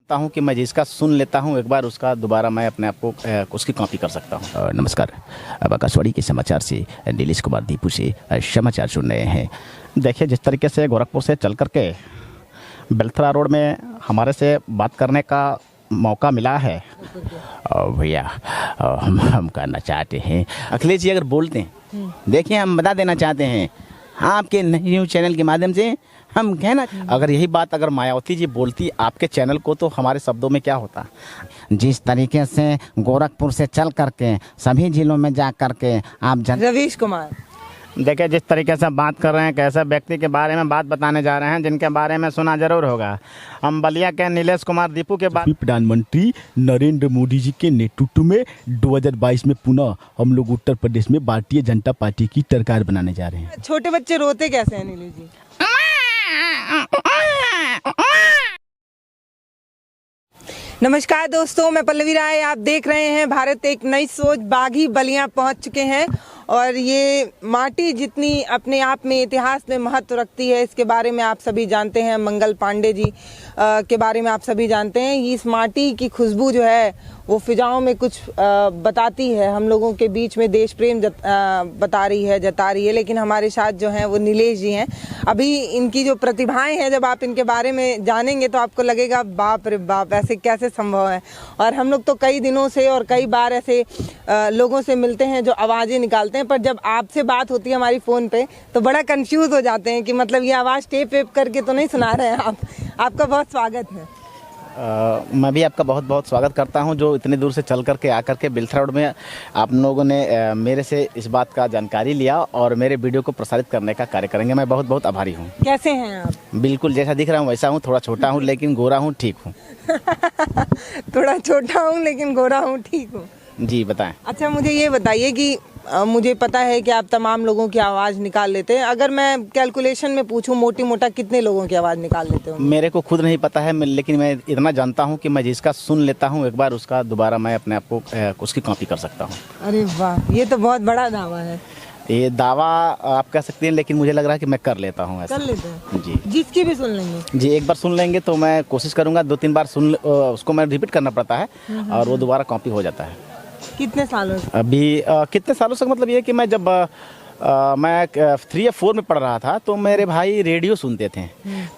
हूँ कि मैं जिसका सुन लेता हूँ एक बार उसका दोबारा मैं अपने आप को उसकी कॉपी कर सकता हूँ। नमस्कार, अब आकाशवाणी के समाचार से नीलेश कुमार दीपू से समाचार सुन रहे हैं। देखिए, जिस तरीके से गोरखपुर से चल करके बेलथरा रोड में हमारे से बात करने का मौका मिला है भैया, हम करना चाहते हैं। अखिलेश जी अगर बोलते हैं, देखिए हम बता देना चाहते हैं आपके न्यूज़ चैनल के माध्यम से, हम कहना अगर यही बात अगर मायावती जी बोलती आपके चैनल को तो हमारे शब्दों में क्या होता। जिस तरीके से गोरखपुर से चल करके सभी जिलों में जा करके आप रवीश कुमार, देखिए जिस तरीके से बात कर रहे हैं, कैसे व्यक्ति के बारे में बात बताने जा रहे हैं जिनके बारे में सुना जरूर होगा। हम बलिया के नीलेश कुमार दीपू के बाद प्रधानमंत्री नरेंद्र मोदी जी के नेतृत्व में 2022 में पुनः हम लोग उत्तर प्रदेश में भारतीय जनता पार्टी की सरकार बनाने जा रहे हैं। छोटे बच्चे रोते कैसे हैं नीलेश जी? नमस्कार दोस्तों, मैं पल्लवी राय, आप देख रहे हैं भारत एक नई सोच। बागी बलिया पहुंच चुके हैं और ये माटी जितनी अपने आप में इतिहास में महत्व रखती है इसके बारे में आप सभी जानते हैं। मंगल पांडे जी के बारे में आप सभी जानते हैं। इस माटी की खुशबू जो है वो फिजाओं में कुछ बताती है, हम लोगों के बीच में देश प्रेम जता रही है। लेकिन हमारे साथ जो हैं वो नीलेश जी हैं। अभी इनकी जो प्रतिभाएं हैं, जब आप इनके बारे में जानेंगे तो आपको लगेगा बाप रे बाप, ऐसे कैसे संभव है। और हम लोग तो कई दिनों से और कई बार ऐसे लोगों से मिलते हैं जो आवाज़ें निकालते हैं, पर जब आपसे बात होती है हमारी फ़ोन पे तो बड़ा कंफ्यूज हो जाते हैं कि मतलब ये आवाज़ टेप वेप करके तो नहीं सुना रहे हैं आप। आपका बहुत स्वागत है। मैं भी आपका बहुत बहुत स्वागत करता हूं, जो इतनी दूर से चल करके आकर के बेलथरा रोड में आप लोगों ने मेरे से इस बात का जानकारी लिया और मेरे वीडियो को प्रसारित करने का कार्य करेंगे। मैं बहुत बहुत आभारी हूं। कैसे हैं आप? बिल्कुल जैसा दिख रहा हूं वैसा हूं, थोड़ा छोटा हूं लेकिन गोरा हूं, ठीक हूं। थोड़ा छोटा हूँ लेकिन गोरा हूँ, ठीक हूँ। जी बताएं। अच्छा, मुझे ये बताइए कि मुझे पता है कि आप तमाम लोगों की आवाज़ निकाल लेते हैं। अगर मैं कैलकुलेशन में पूछूं मोटी मोटा कितने लोगों की आवाज़ निकाल लेते हो? मेरे को खुद नहीं पता है, लेकिन मैं इतना जानता हूं कि मैं जिसका सुन लेता हूं एक बार उसका दोबारा मैं अपने आप को उसकी कॉपी कर सकता हूं। अरे वाह, ये तो बहुत बड़ा दावा है। ये दावा आप कह सकते हैं, लेकिन मुझे लग रहा है कि मैं कर लेता हूँ ऐसा। कर लेते हैं जी। जिसकी भी सुन लेंगे? जी, एक बार सुन लेंगे तो मैं कोशिश करूँगा, 2-3 बार उसको मैं रिपीट करना पड़ता है और वो दोबारा कॉपी हो जाता है। कितने सालों से? अभी कितने सालों से, मतलब ये कि मैं जब मैं 3 या 4 में पढ़ रहा था तो मेरे भाई रेडियो सुनते थे।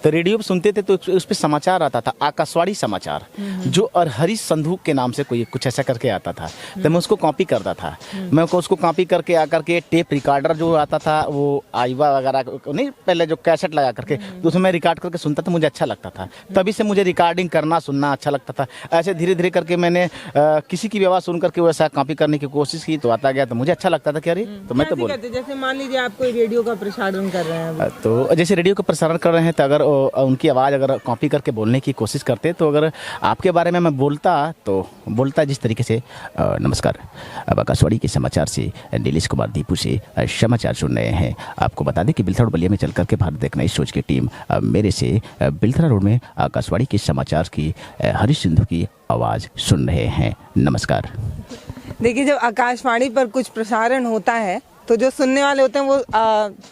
तो रेडियो सुनते थे तो उस पर समाचार आता था, आकाशवाणी समाचार, जो अरहरी संधू के नाम से कोई कुछ ऐसा करके आता था। तो मैं उसको कॉपी करता था। मैं उसको कॉपी करके आकर के टेप रिकॉर्डर जो आता था, वो आईवा वगैरह नहीं, पहले जो कैसेट लगा करके तो उसमें मैं रिकॉर्ड करके सुनता था, मुझे अच्छा लगता था। तभी से मुझे रिकॉर्डिंग करना सुनना अच्छा लगता था। ऐसे धीरे धीरे करके मैंने किसी की भी आवाज़ सुन करके वैसा कॉपी करने की कोशिश की तो आता गया, तो मुझे अच्छा लगता था कि अरे तो मैं तो बोल। जैसे मान लीजिए आप कोई रेडियो का प्रसारण कर रहे हैं, तो जैसे रेडियो का प्रसारण कर रहे हैं तो अगर उनकी आवाज़ अगर कॉपी करके बोलने की कोशिश करते तो अगर आपके बारे में मैं बोलता जिस तरीके से। नमस्कार, अब आकाशवाणी के समाचार से नीलेश कुमार दीपू से समाचार सुन रहे हैं। आपको बता दें कि बेलथरा रोड बलिया में चल करके भारत एक नई सोच की टीम मेरे से बेलथरा रोड में आकाशवाणी के समाचार की हरीश सिंधु की आवाज़ सुन रहे हैं। नमस्कार। देखिए, जब आकाशवाणी पर कुछ प्रसारण होता है तो जो सुनने वाले होते हैं वो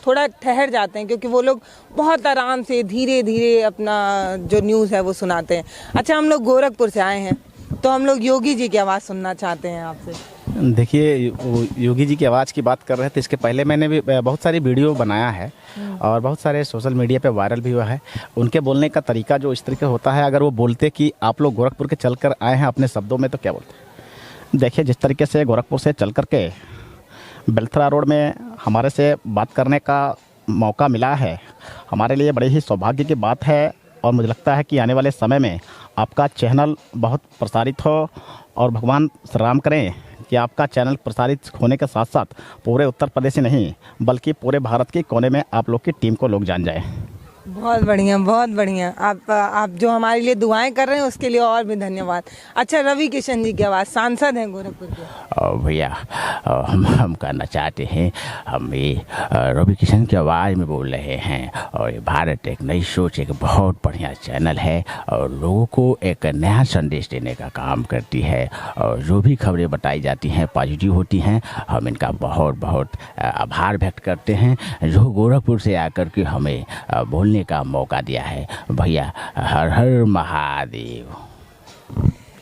थोड़ा ठहर जाते हैं, क्योंकि वो लोग बहुत आराम से धीरे धीरे अपना जो न्यूज़ है वो सुनाते हैं। अच्छा, हम लोग गोरखपुर से आए हैं तो हम लोग योगी जी की आवाज़ सुनना चाहते हैं आपसे। देखिए, योगी जी की आवाज़ की बात कर रहे थे, इसके पहले मैंने भी बहुत सारी वीडियो बनाया है और बहुत सारे सोशल मीडिया पे वायरल भी हुआ है। उनके बोलने का तरीका जो इस तरीके होता है, अगर वो बोलते कि आप लोग गोरखपुर के चल कर आए हैं अपने शब्दों में, तो क्या बोलते? देखिए, जिस तरीके से गोरखपुर से चल करके बेलथरा रोड में हमारे से बात करने का मौका मिला है, हमारे लिए बड़े ही सौभाग्य की बात है। और मुझे लगता है कि आने वाले समय में आपका चैनल बहुत प्रसारित हो और भगवान श्री राम करें कि आपका चैनल प्रसारित होने के साथ साथ पूरे उत्तर प्रदेश ही नहीं बल्कि पूरे भारत के कोने में आप लोग की टीम को लोग जान जाए। बहुत बढ़िया, बहुत बढ़िया। आप जो हमारे लिए दुआएं कर रहे हैं उसके लिए और भी धन्यवाद। अच्छा, रवि किशन जी की आवाज़, सांसद हैं गोरखपुर के। भैया, हम करना चाहते हैं, हम ये रवि किशन की आवाज़ में बोल रहे हैं। और ये भारत एक नई सोच एक बहुत बढ़िया चैनल है और लोगों को एक नया संदेश देने का काम करती है और जो भी खबरें बताई जाती हैं पॉजिटिव होती हैं। हम इनका बहुत बहुत आभार व्यक्त करते हैं जो गोरखपुर से आकर के हमें बोलने का मौका दिया है। भैया, हर हर महादेव।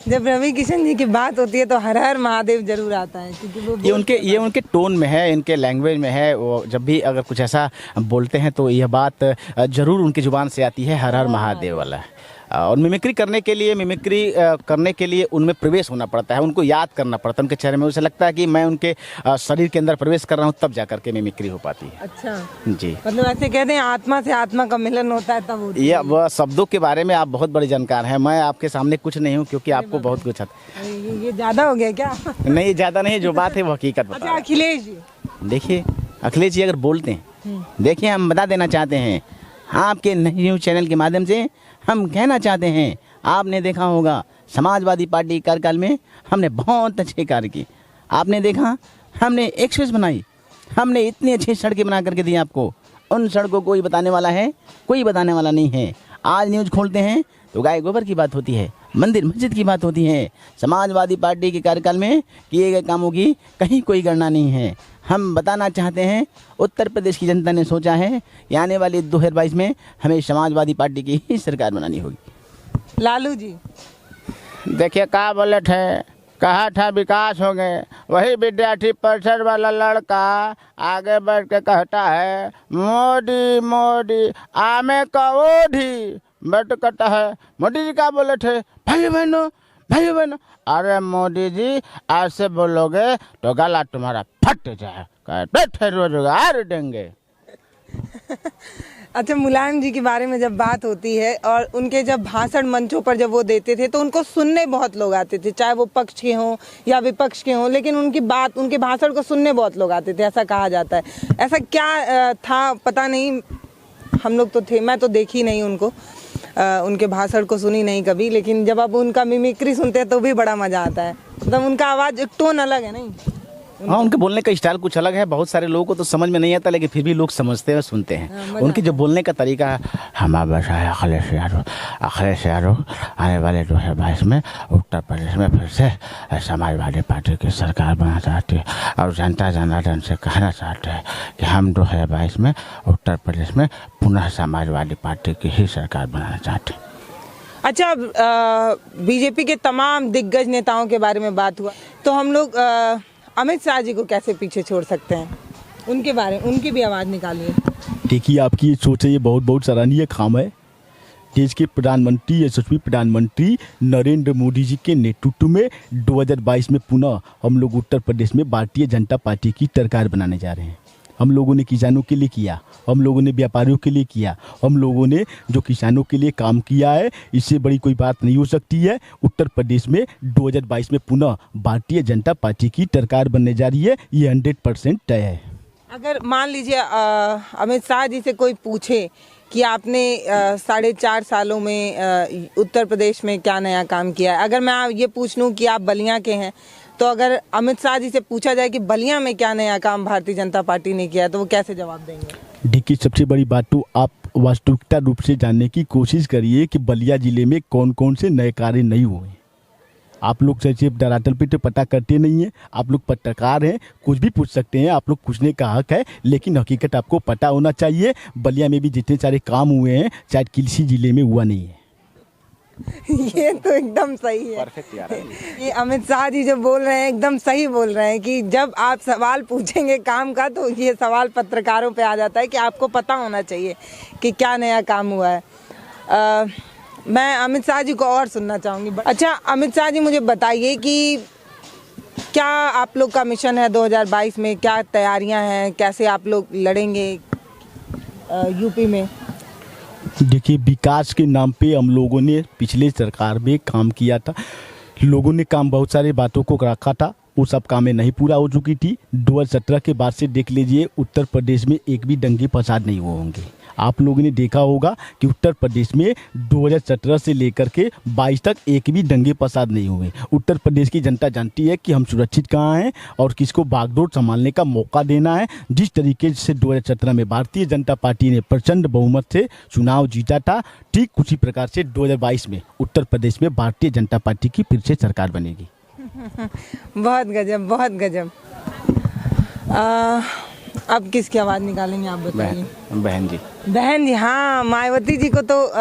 जब रवि किशन जी की बात होती है तो हर हर महादेव जरूर आता है, क्योंकि वो ये उनके टोन में है, इनके लैंग्वेज में है। वो जब भी अगर कुछ ऐसा बोलते हैं तो यह बात जरूर उनकी ज़ुबान से आती है, हर हर महादेव वाला। और मिमिक्री करने के लिए उनमें प्रवेश होना पड़ता है, उनको याद करना पड़ता है। उनके चेहरे में उसे लगता है कि मैं उनके शरीर के अंदर प्रवेश कर रहा हूँ, तब जा करके मिमिक्री हो पाती है। अच्छा जी, मतलब ऐसे कहते हैं आत्मा से आत्मा का मिलन होता है तब होती है। ये वह शब्दों के बारे में आप बहुत बड़े जानकार हैं। मैं आपके सामने कुछ नहीं हूँ, क्योंकि आपको बहुत कुछ आता। ये ज्यादा हो गया क्या? नहीं, ज़्यादा नहीं, जो बात है वो हकीकत बता अच्छा रहा अखिलेश जी, हूं। देखिए अखिलेश जी अगर बोलते हैं, देखिए हम बता देना चाहते हैं आपके न्यूज़ चैनल के माध्यम से, हम कहना चाहते हैं, आपने देखा होगा समाजवादी पार्टी कार्यकाल में हमने बहुत अच्छे कार्य किए। आपने देखा हमने एक्सप्रेस बनाई, हमने इतनी अच्छी सड़कें बना करके दी आपको। उन सड़कों को कोई बताने वाला है? कोई बताने वाला नहीं है। आज न्यूज़ खोलते हैं तो गाय गोबर की बात होती है, मंदिर मस्जिद की बात होती है। समाजवादी पार्टी के कार्यकाल में किए गए कामों की कहीं कोई गणना नहीं है। हम बताना चाहते हैं, उत्तर प्रदेश की जनता ने सोचा है कि आने वाली 2022 में हमें समाजवादी पार्टी की ही सरकार बनानी होगी। लालू जी, देखिए क्या बोले थे, कहा था विकास हो गए, वही विद्यार्थी परिषद वाला लड़का आगे बढ़ के कहता है मोदी मोदी आमे का ओढ़ी बट कहता है। मोदी जी क्या बोले थे, भाई बहनों अरे मोदी जी ऐसे बोलोगे तो गला तुम्हारा फट जाए, बैठे रोजगार देंगे। अच्छा मुलायम जी के बारे में जब बात होती है और उनके जब भाषण मंचों पर जब वो देते थे तो उनको सुनने बहुत लोग आते थे, चाहे वो पक्ष के हों या विपक्ष के हों, लेकिन उनके भाषण को सुनने बहुत लोग आते थे, ऐसा कहा जाता है। ऐसा क्या था पता नहीं, हम लोग तो थे, मैं तो देखी नहीं उनको, उनके भाषण को सुनी नहीं कभी, लेकिन जब आप उनका मिमिक्री सुनते हैं तो भी बड़ा मज़ा आता है। मतलब उनका आवाज़ एक टोन अलग है नहीं? हाँ, उनके बोलने का स्टाइल कुछ अलग है। बहुत सारे लोगों को तो समझ में नहीं आता, लेकिन फिर भी लोग समझते हैं, सुनते हैं। उनके जो बोलने का तरीका है, हमारा बसा है अखिलेश यादव आने वाले 2022 में उत्तर प्रदेश में फिर से समाजवादी पार्टी की सरकार बनाना चाहती है और जनता जनार्दन से कहना चाहते हैं कि हम 2022 में उत्तर प्रदेश में पुनः समाजवादी पार्टी की ही सरकार बनाना चाहते हैं। अच्छा, बीजेपी के तमाम दिग्गज नेताओं के बारे में बात हुआ, तो हम लोग अमित शाह जी को कैसे पीछे छोड़ सकते हैं? उनकी भी आवाज़ निकालिए। देखिए आपकी ये सोच है, ये बहुत बहुत सराहनीय काम है। देश के प्रधानमंत्री यशस्वी प्रधानमंत्री नरेंद्र मोदी जी के नेतृत्व में 2022 में पुनः हम लोग उत्तर प्रदेश में भारतीय जनता पार्टी की सरकार बनाने जा रहे हैं। हम लोगों ने किसानों के लिए किया, हम लोगों ने व्यापारियों के लिए किया, हम लोगों ने जो किसानों के लिए काम किया है, इससे बड़ी कोई बात नहीं हो सकती है। उत्तर प्रदेश में 2022 में पुनः भारतीय जनता पार्टी की सरकार बनने जा रही है, ये 100% तय है। अगर मान लीजिए अमित शाह जी से कोई पूछे कि आपने 4.5 सालों में उत्तर प्रदेश में क्या नया काम किया है, अगर मैं ये पूछ लूँ कि आप बलिया के हैं, तो अगर अमित शाह जी से पूछा जाए कि बलिया में क्या नया काम भारतीय जनता पार्टी ने किया, तो वो कैसे जवाब देंगे? देखिए सबसे बड़ी बात तो आप वास्तविकता रूप से जानने की कोशिश करिए कि बलिया जिले में कौन कौन से नए कार्य नहीं हुए। आप लोग सिर्फ धरातल पे तो पता करते नहीं है। आप लोग पत्रकार हैं, कुछ भी पूछ सकते हैं, आप लोग पूछने का हक है, लेकिन हकीकत आपको पता होना चाहिए। बलिया में भी जितने सारे काम हुए हैं शायद किसी जिले में हुआ नहीं है। ये तो एकदम सही है, परफेक्ट यार। ये अमित शाह जी जो बोल रहे हैं एकदम सही बोल रहे हैं कि जब आप सवाल पूछेंगे काम का तो ये सवाल पत्रकारों पे आ जाता है कि आपको पता होना चाहिए कि क्या नया काम हुआ है। मैं अमित शाह जी को और सुनना चाहूँगी। अच्छा अमित शाह जी, मुझे बताइए कि क्या आप लोग का मिशन है 2022 में, क्या तैयारियां हैं, कैसे आप लोग लड़ेंगे यूपी में? देखिए विकास के नाम पे हम लोगों ने पिछले सरकार में काम किया था। लोगों ने काम बहुत सारे बातों को रखा था, वो सब कामें नहीं पूरा हो चुकी थी। 2017 के बाद से देख लीजिए उत्तर प्रदेश में एक भी दंगे फसाद नहीं हुए होंगे। आप लोगों ने देखा होगा कि उत्तर प्रदेश में 2017 से लेकर के 22 तक एक भी दंगे फसाद नहीं हुए। उत्तर प्रदेश की जनता जानती है कि हम सुरक्षित कहाँ हैं और किसको बागडोर संभालने का मौका देना है। जिस तरीके से 2017 में भारतीय जनता पार्टी ने प्रचंड बहुमत से चुनाव जीता था, ठीक उसी प्रकार से 2022 में उत्तर प्रदेश में भारतीय जनता पार्टी की फिर से सरकार बनेगी। बहुत गजब, बहुत गजब। अब किसकी आवाज निकालेंगे आप बताइए? बहन जी। बहन जी, हाँ, मायावती जी को तो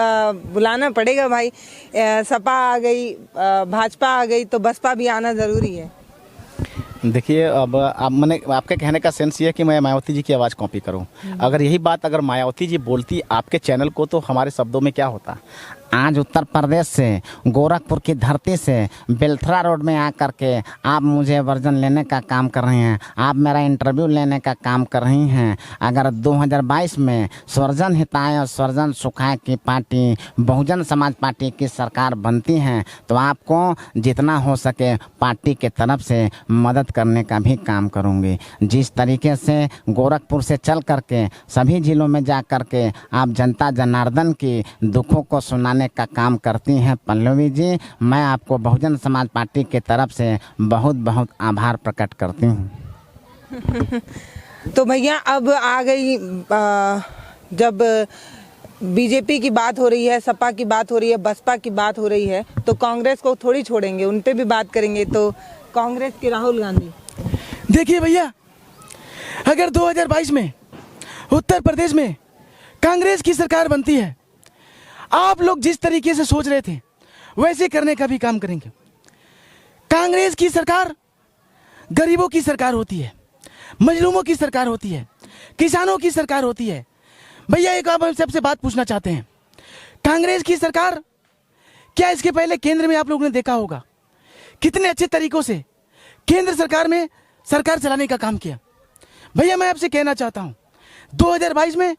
बुलाना पड़ेगा भाई। सपा आ गई, भाजपा आ गई, तो बसपा भी आना जरूरी है। देखिए, अब आप मैंने आपके कहने का सेंस ये है कि मैं मायावती जी की आवाज़ कॉपी करूं। अगर यही बात अगर मायावती जी बोलती आपके चैनल को, तो हमारे शब्दों में क्या होता। आज उत्तर प्रदेश से, गोरखपुर की धरती से, बेलथरा रोड में आकर के आप मुझे वर्जन लेने का काम कर रही हैं, आप मेरा इंटरव्यू लेने का काम कर रही हैं। अगर 2022 में स्वर्जन हिताय और स्वर्जन सुखाय की पार्टी बहुजन समाज पार्टी की सरकार बनती है, तो आपको जितना हो सके पार्टी के तरफ से मदद करने का भी काम करूंगी। जिस तरीके से गोरखपुर से चल करके सभी जिलों में जा करके आप जनता जनार्दन की दुखों को सुनाने का काम करती हैं पल्लवी जी, मैं आपको बहुजन समाज पार्टी के तरफ से बहुत बहुत आभार प्रकट करती हूँ। तो भैया अब आ गई, जब बीजेपी की बात हो रही है, सपा की बात हो रही है, बसपा की बात हो रही है, तो कांग्रेस को थोड़ी छोड़ेंगे, उन पे भी बात करेंगे। तो कांग्रेस के राहुल गांधी, देखिए भैया, अगर 2022 में उत्तर प्रदेश में कांग्रेस की सरकार बनती है, आप लोग जिस तरीके से सोच रहे थे वैसे करने का भी काम करेंगे। कांग्रेस की सरकार गरीबों की सरकार होती है, मजलूमों की सरकार होती है, किसानों की सरकार होती है। भैया एक आप हम सबसे बात पूछना चाहते हैं, कांग्रेस की सरकार, क्या इसके पहले केंद्र में आप लोगों ने देखा होगा कितने अच्छे तरीकों से केंद्र सरकार में सरकार चलाने का काम किया। भैया मैं आपसे कहना चाहता हूं, 2022 में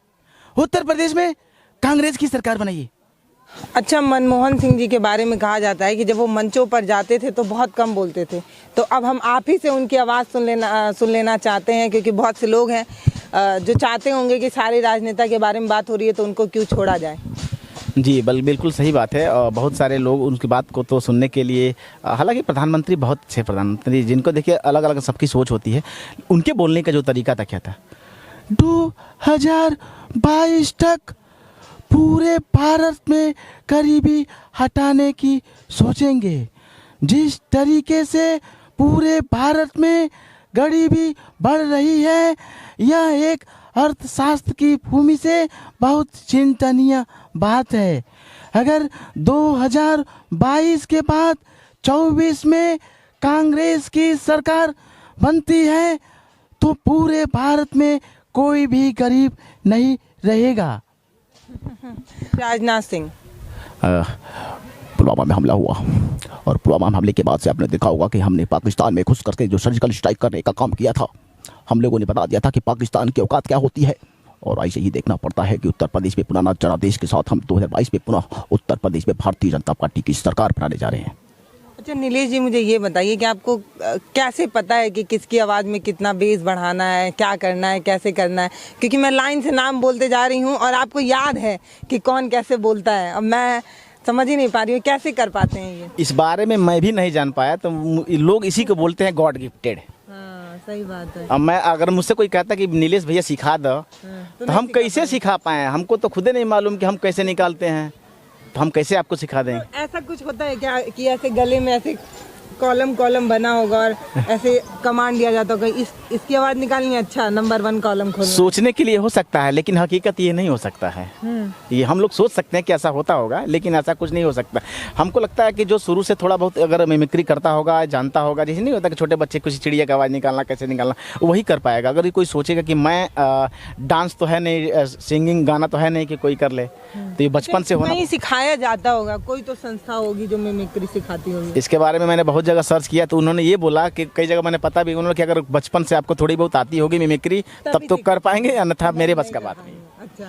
उत्तर प्रदेश में कांग्रेस की सरकार बनाइए। अच्छा, मनमोहन सिंह जी के बारे में कहा जाता है कि जब वो मंचों पर जाते थे तो बहुत कम बोलते थे, तो अब हम आप ही से उनकी आवाज़ सुन लेना चाहते हैं, क्योंकि बहुत से लोग हैं जो चाहते होंगे कि सारे राजनेता के बारे में बात हो रही है तो उनको क्यों छोड़ा जाए। जी बिल्कुल सही बात है। और बहुत सारे लोग उनकी बात को तो सुनने के लिए, हालांकि प्रधानमंत्री बहुत अच्छे प्रधानमंत्री, जिनको देखिए अलग अलग सबकी सोच होती है, उनके बोलने का जो तरीका था क्या था, 2022 तक पूरे भारत में गरीबी हटाने की सोचेंगे। जिस तरीके से पूरे भारत में गरीबी बढ़ रही है, यह एक अर्थशास्त्र की भूमि से बहुत चिंतनीय बात है। अगर 2022 के बाद 24 में कांग्रेस की सरकार बनती है, तो पूरे भारत में कोई भी गरीब नहीं रहेगा। राजनाथ सिंह, पुलवामा में हमला हुआ और पुलवामा में हमले के बाद से आपने देखा होगा कि हमने पाकिस्तान में घुस करके जो सर्जिकल स्ट्राइक करने का काम किया था, हम लोगों ने बता दिया था कि पाकिस्तान की औकात क्या होती है। और ऐसे ही देखना पड़ता है कि उत्तर प्रदेश में पुराना जनादेश के साथ हम 2022 में पुनः उत्तर प्रदेश में भारतीय जनता पार्टी की सरकार बनाने जा रहे हैं। अच्छा नीलेश जी, मुझे ये बताइए कि आपको कैसे पता है कि किसकी आवाज़ में कितना बेस बढ़ाना है, क्या करना है, कैसे करना है? क्योंकि मैं लाइन से नाम बोलते जा रही हूँ और आपको याद है कि कौन कैसे बोलता है। अब मैं समझ ही नहीं पा रही हूँ कैसे कर पाते हैं ये। इस बारे में मैं भी नहीं जान पाया, तो लोग इसी को बोलते हैं गॉड गिफ्टेड। हाँ सही बात है। अब मैं अगर मुझसे कोई कहता कि नीलेश भैया सिखा दो, तो हम कैसे सिखा पाए? हमको तो खुद नहीं मालूम कि हम कैसे निकालते हैं, तो हम कैसे आपको सिखा दें? तो ऐसा कुछ होता है क्या कि ऐसे गले में ऐसे कॉलम बना होगा और ऐसे कमांड दिया जाता होगा, इसकी आवाज़ निकालनी है, अच्छा नंबर 1 कॉलम खोलो? सोचने के लिए हो सकता है, लेकिन हकीकत ये नहीं हो सकता है। ये हम लोग सोच सकते हैं कि ऐसा होता होगा, लेकिन ऐसा कुछ नहीं हो सकता। हमको लगता है कि जो शुरू से थोड़ा बहुत अगर मिमिक्री करता होगा, जानता होगा, जैसे नहीं होता कि छोटे बच्चे कुछ चिड़िया की आवाज़ निकालना कैसे निकालना, वही कर पाएगा। अगर कोई सोचेगा कि मैं डांस तो है नहीं, सिंगिंग गाना तो है नहीं कि कोई कर ले, तो ये बचपन से होना। नहीं सिखाया जाता होगा, कोई तो संस्था होगी जो मिमिक्री सिखाती होगी। इसके बारे में मैंने बहुत जगह सर्च किया, तो उन्होंने ये बोला कि कई जगह मैंने पता भी उन्होंने कि अगर बचपन से आपको थोड़ी बहुत आती होगी मिमिक्री तब तो कर पाएंगे, अन्यथा मेरे बस का बात नहीं। अच्छा,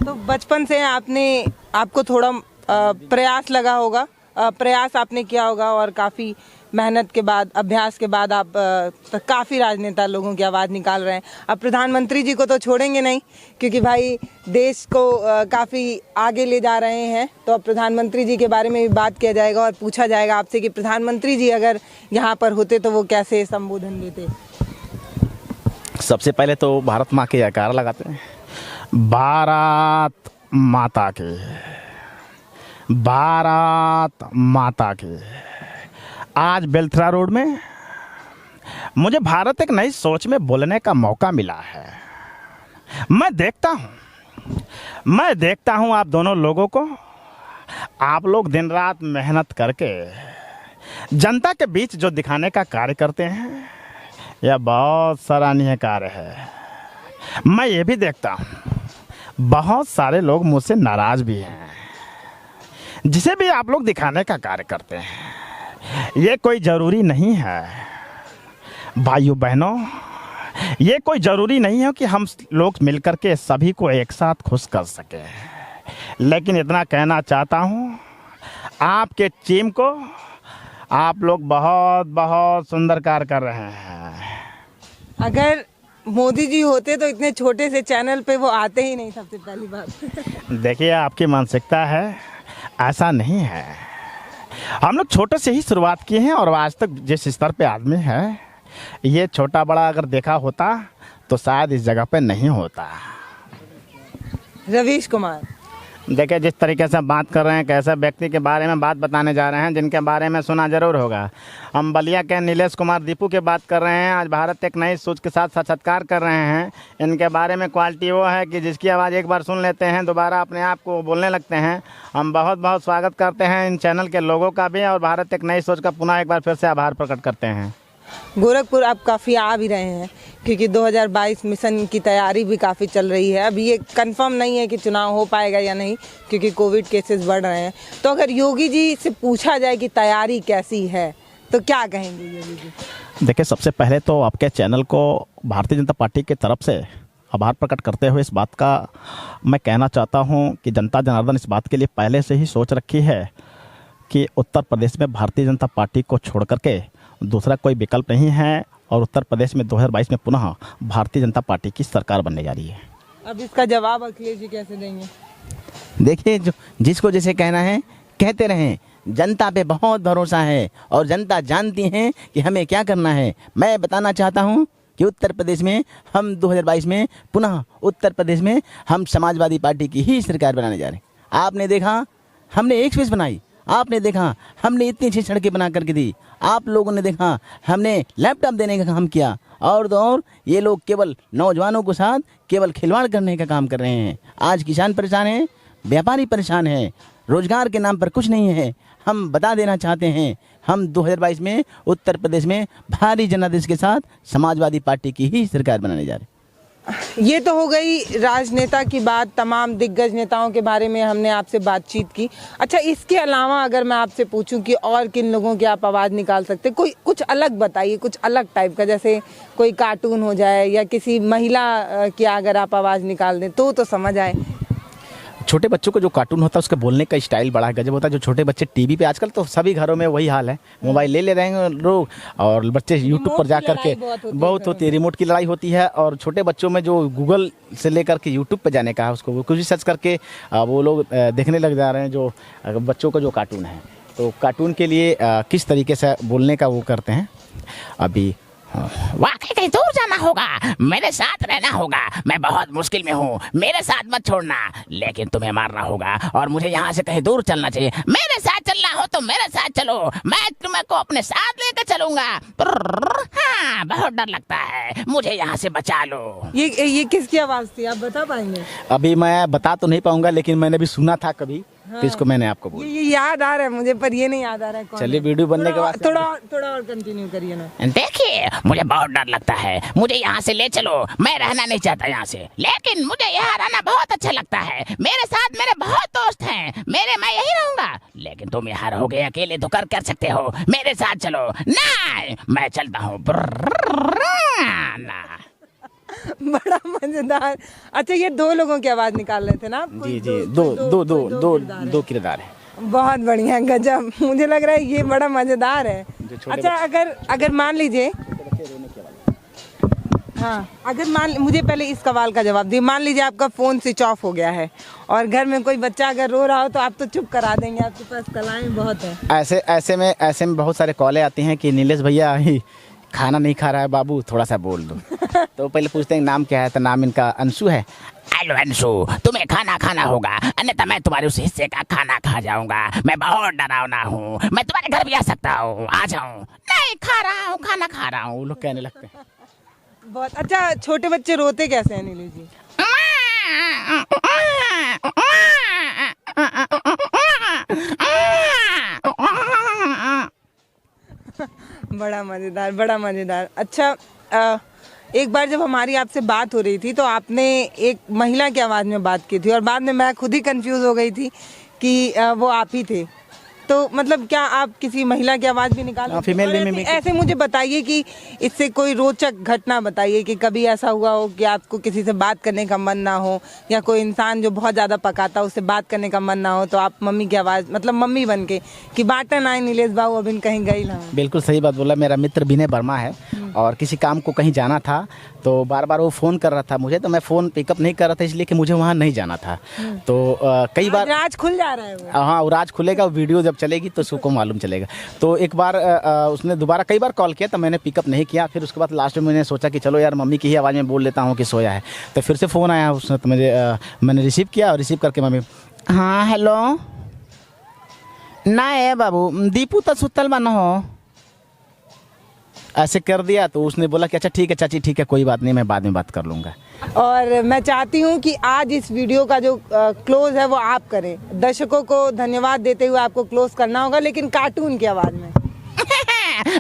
तो बचपन से आपको थोड़ा प्रयास लगा होगा, प्रयास आपने किया होगा और काफ़ी मेहनत के बाद, अभ्यास के बाद आप काफ़ी राजनेता लोगों की आवाज़ निकाल रहे हैं। अब प्रधानमंत्री जी को तो छोड़ेंगे नहीं, क्योंकि भाई देश को काफ़ी आगे ले जा रहे हैं, तो अब प्रधानमंत्री जी के बारे में भी बात किया जाएगा और पूछा जाएगा आपसे कि प्रधानमंत्री जी अगर यहाँ पर होते तो वो कैसे संबोधन देते। सबसे पहले तो भारत माँ के जयकारा लगाते हैं, भारत माता के, भारत माता के। आज बेलथरा रोड में मुझे भारत एक नई सोच में बोलने का मौका मिला है। मैं देखता हूँ आप दोनों लोगों को। आप लोग दिन रात मेहनत करके जनता के बीच जो दिखाने का कार्य करते हैं, यह बहुत सराहनीय कार्य है। मैं ये भी देखता हूँ बहुत सारे लोग मुझसे नाराज भी हैं। जिसे भी आप लोग दिखाने का कार्य करते हैं, ये कोई ज़रूरी नहीं है भाइयों बहनों, ये कोई ज़रूरी नहीं है कि हम लोग मिलकर के सभी को एक साथ खुश कर सकें। लेकिन इतना कहना चाहता हूँ, आपके टीम को आप लोग बहुत बहुत सुंदर कार्य कर रहे हैं। अगर मोदी जी होते तो इतने छोटे से चैनल पे वो आते ही नहीं, सबसे पहली बात। देखिए, आपकी मानसिकता है, ऐसा नहीं है। हम लोग छोटे से ही शुरुआत किए हैं और आज तक जिस स्तर पे आदमी है, ये छोटा बड़ा अगर देखा होता तो शायद इस जगह पे नहीं होता। रवीश कुमार, देखिए, जिस तरीके से बात कर रहे हैं, कैसे व्यक्ति के बारे में बात बताने जा रहे हैं जिनके बारे में सुना जरूर होगा। हम बलिया के नीलेश कुमार दीपू की बात कर रहे हैं। आज भारत एक नई सोच के साथ साक्षात्कार कर रहे हैं। इनके बारे में क्वालिटी वो है कि जिसकी आवाज़ एक बार सुन लेते हैं दोबारा अपने आप को बोलने लगते हैं। हम बहुत बहुत स्वागत करते हैं इन चैनल के लोगों का भी, और भारत एक नई सोच का पुनः एक बार फिर से आभार प्रकट करते हैं। गोरखपुर आप काफ़ी आ भी रहे हैं क्योंकि 2022 मिशन की तैयारी भी काफ़ी चल रही है। अभी ये कंफर्म नहीं है कि चुनाव हो पाएगा या नहीं, क्योंकि कोविड केसेस बढ़ रहे हैं। तो अगर योगी जी से पूछा जाए कि तैयारी कैसी है तो क्या कहेंगे योगी जी? देखिए, सबसे पहले तो आपके चैनल को भारतीय जनता पार्टी की तरफ से आभार प्रकट करते हुए इस बात का मैं कहना चाहता हूं कि जनता जनार्दन इस बात के लिए पहले से ही सोच रखी है कि उत्तर प्रदेश में भारतीय जनता पार्टी को छोड़ करके दूसरा कोई विकल्प नहीं है, और उत्तर प्रदेश में 2022 में पुनः भारतीय जनता पार्टी की सरकार बनने जा रही है। अब इसका जवाब अखिलेश जी कैसे देंगे? देखिए, जो जिसको जैसे कहना है कहते रहें। जनता पे बहुत भरोसा है और जनता जानती है कि हमें क्या करना है। मैं बताना चाहता हूं कि उत्तर प्रदेश में हम 2022 में पुनः उत्तर प्रदेश में हम समाजवादी पार्टी की ही सरकार बनाने जा रहे हैं। आपने देखा हमने एक्सप्रेस बनाई, आपने देखा हमने इतनी अच्छी सड़कें बना करके दी, आप लोगों ने देखा हमने लैपटॉप देने का काम किया, और तो और ये लोग केवल नौजवानों के साथ केवल खिलवाड़ करने का काम कर रहे हैं। आज किसान परेशान हैं, व्यापारी परेशान हैं, रोजगार के नाम पर कुछ नहीं है। हम बता देना चाहते हैं, हम 2022 में उत्तर प्रदेश में भारी जनादेश के साथ समाजवादी पार्टी की ही सरकार बनाने जा रहे हैं। ये तो हो गई राजनेता की बात, तमाम दिग्गज नेताओं के बारे में हमने आपसे बातचीत की। अच्छा, इसके अलावा अगर मैं आपसे पूछूं कि और किन लोगों की आप आवाज़ निकाल सकते, कोई कुछ अलग बताइए, कुछ अलग टाइप का, जैसे कोई कार्टून हो जाए या किसी महिला की अगर आप आवाज़ निकाल दें तो समझ आए। छोटे बच्चों को जो कार्टून होता है उसके बोलने का स्टाइल बड़ा गजब होता है। जो छोटे बच्चे टीवी पे, आजकल तो सभी घरों में वही हाल है, मोबाइल ले रहे हैं लोग, और बच्चे यूट्यूब पर जा करके बहुत होती है, रिमोट की लड़ाई होती है। और छोटे बच्चों में जो गूगल से लेकर के यूट्यूब पे जाने का है, उसको कुछ भी सर्च करके वो लोग देखने लग जा रहे हैं। जो बच्चों का जो कार्टून है, तो कार्टून के लिए किस तरीके से बोलने का वो करते हैं। अभी वाकई कहीं दूर जाना होगा, मेरे साथ रहना होगा, मैं बहुत मुश्किल में हूँ, मेरे साथ मत छोड़ना, लेकिन तुम्हें मारना होगा और मुझे यहाँ से कहीं दूर चलना चाहिए। मेरे साथ चलना हो तो मेरे साथ चलो, मैं तुम्हें को अपने साथ लेकर चलूंगा। हाँ, बहुत डर लगता है, मुझे यहाँ से बचा लो। ये किसकी आवाज़ थी, आप बता पाएंगे? अभी मैं बता तो नहीं पाऊंगा, लेकिन मैंने भी सुना था कभी, तो इसको मैंने आपको बोला। ये याद आ रहा है मुझे, पर ये नहीं याद आ रहा है कौन। चलिए, वीडियो बनने के बाद थोड़ा और कंटिन्यू करिए ना। देखिए, मुझे बहुत डर लगता है, मुझे यहाँ से ले चलो, मैं रहना नहीं चाहता यहाँ से, लेकिन मुझे यहाँ रहना बहुत अच्छा लगता है। मेरे साथ मेरे बहुत दोस्त हैं, मैं यही रहूंगा, लेकिन तुम यहाँ रहोगे अकेले तो कर सकते हो, मेरे साथ चलो। नहीं, मैं चलता हूँ। बड़ा मजेदार। अच्छा, ये दो लोगों की आवाज निकाल रहे थे ना आप? जी, दो किरदार है। बहुत बढ़िया, गजब। मुझे लग रहा है ये बड़ा मजेदार है। अच्छा, अगर मान लीजिए, हाँ, अगर मुझे पहले इस सवाल का जवाब दिए। मान लीजिए आपका फोन स्विच ऑफ हो गया है और घर में कोई बच्चा अगर रो रहा हो तो आप तो चुप करा देंगे, आपके पास कलाएं बहुत है। ऐसे में बहुत सारे कॉलें आती हैं कि नीलेश भैया खाना नहीं खा रहा है बाबू, थोड़ा सा बोल दो। तो पहले पूछते हैं नाम क्या है, तो नाम इनका अंशु है। हेलो अंशु, तुम्हें खाना खाना होगा, अन्यथा मैं तुम्हारे उस हिस्से का खाना खा जाऊंगा। मैं बहुत डरावना हूँ, मैं तुम्हारे घर भी आ सकता हूँ, आ जाऊँ। नहीं, खा रहा हूँ, खाना खा रहा हूँ, लोग कहने लगते हैं। बहुत अच्छा। छोटे बच्चे रोते कैसे हैं नीलू जी? बड़ा मजेदार, बड़ा मजेदार। अच्छा, एक बार जब हमारी आपसे बात हो रही थी तो आपने एक महिला की आवाज़ में बात की थी और बाद में मैं खुद ही कंफ्यूज हो गई थी कि वो आप ही थे। तो मतलब क्या आप किसी महिला की आवाज़ भी निकाल फीमेल ऐसे मुझे बताइए कि इससे कोई रोचक घटना बताइए कि कभी ऐसा हुआ हो कि आपको किसी से बात करने का मन ना हो, या कोई इंसान जो बहुत ज़्यादा पकाता उससे बात करने का मन ना हो, तो आप मम्मी की आवाज़, मतलब मम्मी बन के कि बाटा ना नीलेश बाबू अभी कहीं गई ना। बिल्कुल सही बात बोला। मेरा मित्र विनय वर्मा है और किसी काम को कहीं जाना था तो बार बार वो फ़ोन कर रहा था मुझे, तो मैं फ़ोन पिकअप नहीं कर रहा था इसलिए कि मुझे वहाँ नहीं जाना था। तो कई बार राज खुल जा रहा है वो। हाँ, वो राज खुलेगा, वीडियो जब चलेगी तो सबको मालूम चलेगा। तो एक बार उसने दोबारा कई बार कॉल किया तो मैंने पिकअप नहीं किया। फिर उसके बाद लास्ट में मैंने सोचा कि चलो यार मम्मी की ही आवाज़ में बोल लेता हूँ कि सोया है। तो फिर से फ़ोन आया उसने, तो मैंने रिसीव किया और रिसीव करके मम्मी, हाँ हेलो, ना है बाबू दीपू तो सुतल बन हो, ऐसे कर दिया। तो उसने बोला कि अच्छा ठीक है चाची, ठीक है कोई बात नहीं, मैं बाद में बात कर लूँगा। और मैं चाहती हूँ कि आज इस वीडियो का जो क्लोज है वो आप करें। दर्शकों को धन्यवाद देते हुए आपको क्लोज करना होगा, लेकिन कार्टून की आवाज़ में।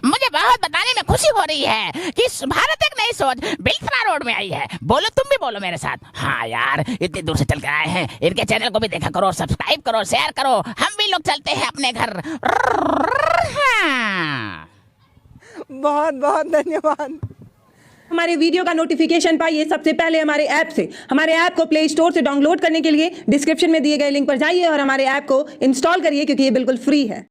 मुझे बहुत बताने में खुशी हो रही है कि भारत एक नई सोच बिल्सरा रोड में आई है। बोलो, तुम भी बोलो मेरे साथ। हाँ यार, इतनी दूर से चल कर आए हैं, इनके चैनल को भी देखा करो, सब्सक्राइब करो, शेयर करो। हम भी लोग चलते हैं अपने घर। हाँ। बहुत बहुत धन्यवाद। हमारे वीडियो का नोटिफिकेशन पाइए सबसे पहले हमारे ऐप से। हमारे ऐप को प्ले स्टोर से डाउनलोड करने के लिए डिस्क्रिप्शन में दिए गए लिंक पर जाइए और हमारे ऐप को इंस्टॉल करिए, क्योंकि ये बिल्कुल फ्री है।